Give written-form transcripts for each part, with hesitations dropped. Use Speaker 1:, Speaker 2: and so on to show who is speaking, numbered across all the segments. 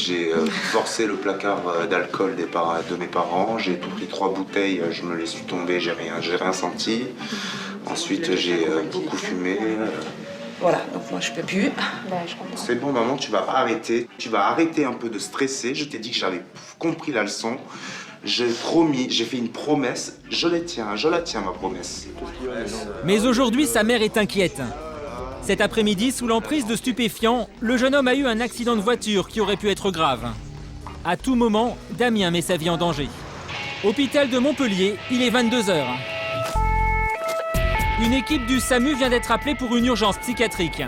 Speaker 1: j'ai forcé le placard d'alcool de mes parents. J'ai pris 3 bouteilles, je me les suis tombées, j'ai rien senti. Ensuite, j'ai beaucoup fumé.
Speaker 2: Voilà, donc moi je peux plus.
Speaker 1: C'est bon maman, tu vas arrêter un peu de stresser. Je t'ai dit que j'avais compris la leçon. J'ai promis, j'ai fait une promesse, je la tiens ma promesse.
Speaker 3: Mais aujourd'hui, sa mère est inquiète. Cet après-midi, sous l'emprise de stupéfiants, le jeune homme a eu un accident de voiture qui aurait pu être grave. À tout moment, Damien met sa vie en danger. Hôpital de Montpellier, il est 22h. Une équipe du SAMU vient d'être appelée pour une urgence psychiatrique.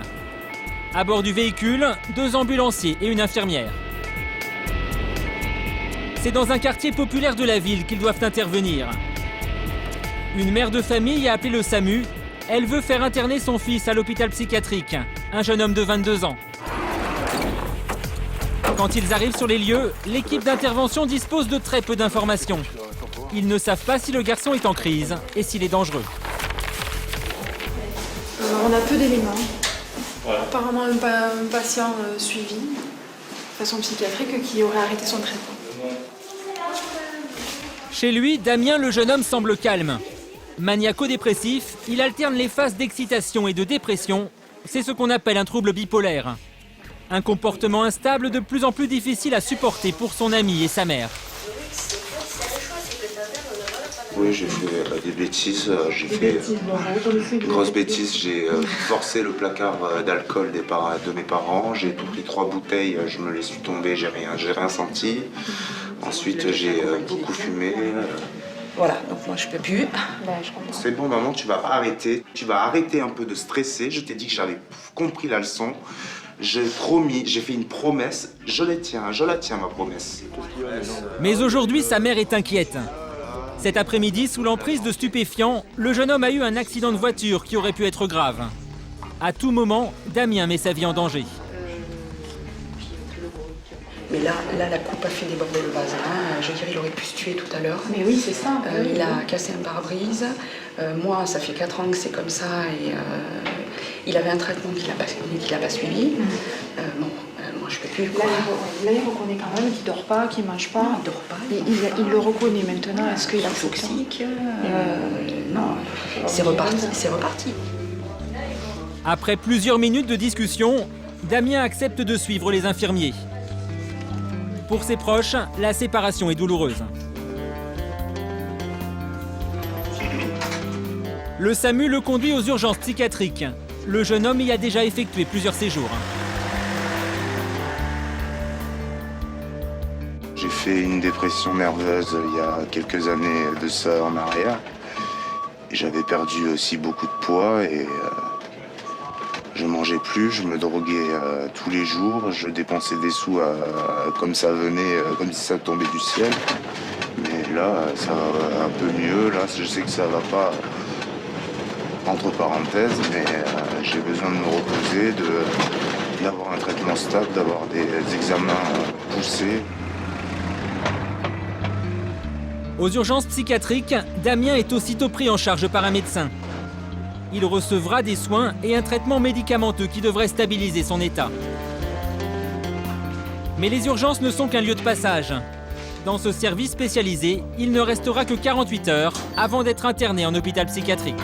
Speaker 3: À bord du véhicule, 2 ambulanciers et une infirmière. C'est dans un quartier populaire de la ville qu'ils doivent intervenir. Une mère de famille a appelé le SAMU. Elle veut faire interner son fils à l'hôpital psychiatrique, un jeune homme de 22 ans. Quand ils arrivent sur les lieux, l'équipe d'intervention dispose de très peu d'informations. Ils ne savent pas si le garçon est en crise et s'il est dangereux.
Speaker 4: On a peu d'éléments. Apparemment un patient suivi de façon psychiatrique qui aurait arrêté son traitement.
Speaker 3: Chez lui, Damien, le jeune homme, semble calme. Maniaco-dépressif, il alterne les phases d'excitation et de dépression. C'est ce qu'on appelle un trouble bipolaire. Un comportement instable de plus en plus difficile à supporter pour son ami et sa mère.
Speaker 1: Oui, j'ai fait des bêtises. J'ai fait une grosse bêtise. J'ai forcé le placard d'alcool de mes parents. J'ai pris 3 bouteilles, je me les suis tombées, j'ai rien senti. Ensuite, j'ai beaucoup fumé.
Speaker 2: Voilà, donc moi je peux plus.
Speaker 1: C'est bon maman, tu vas arrêter un peu de stresser. Je t'ai dit que j'avais compris la leçon. J'ai promis, j'ai fait une promesse, je la tiens ma promesse.
Speaker 3: Mais aujourd'hui, sa mère est inquiète. Cet après-midi, sous l'emprise de stupéfiants, le jeune homme a eu un accident de voiture qui aurait pu être grave. À tout moment, Damien met sa vie en danger.
Speaker 2: Mais là, la coupe a fait déborder le vase. Je veux dire, il aurait pu se tuer tout à l'heure.
Speaker 4: Mais oui, c'est ça.
Speaker 2: Il a cassé un pare-brise. Moi, ça fait 4 ans que c'est comme ça. Et il avait un traitement qu'il n'a pas suivi. Moi, je peux plus.
Speaker 4: Là, il reconnaît quand même qu'il dort pas, qu'il mange pas.
Speaker 2: Non, il dort pas.
Speaker 4: Il le reconnaît maintenant. Est-ce qu'il a
Speaker 2: toxique Non, c'est reparti.
Speaker 3: Après plusieurs minutes de discussion, Damien accepte de suivre les infirmiers. Pour ses proches, la séparation est douloureuse. Le SAMU le conduit aux urgences psychiatriques. Le jeune homme y a déjà effectué plusieurs séjours.
Speaker 1: J'ai fait une dépression nerveuse il y a quelques années de ça en arrière. J'avais perdu aussi beaucoup de poids et je mangeais plus, je me droguais tous les jours, je dépensais des sous comme ça venait, comme si ça tombait du ciel. Mais là, ça va un peu mieux. Là, je sais que ça va pas entre parenthèses, mais j'ai besoin de me reposer, d'avoir un traitement stable, d'avoir des examens poussés.
Speaker 3: Aux urgences psychiatriques, Damien est aussitôt pris en charge par un médecin. Il recevra des soins et un traitement médicamenteux qui devrait stabiliser son état. Mais les urgences ne sont qu'un lieu de passage. Dans ce service spécialisé, il ne restera que 48 heures avant d'être interné en hôpital psychiatrique.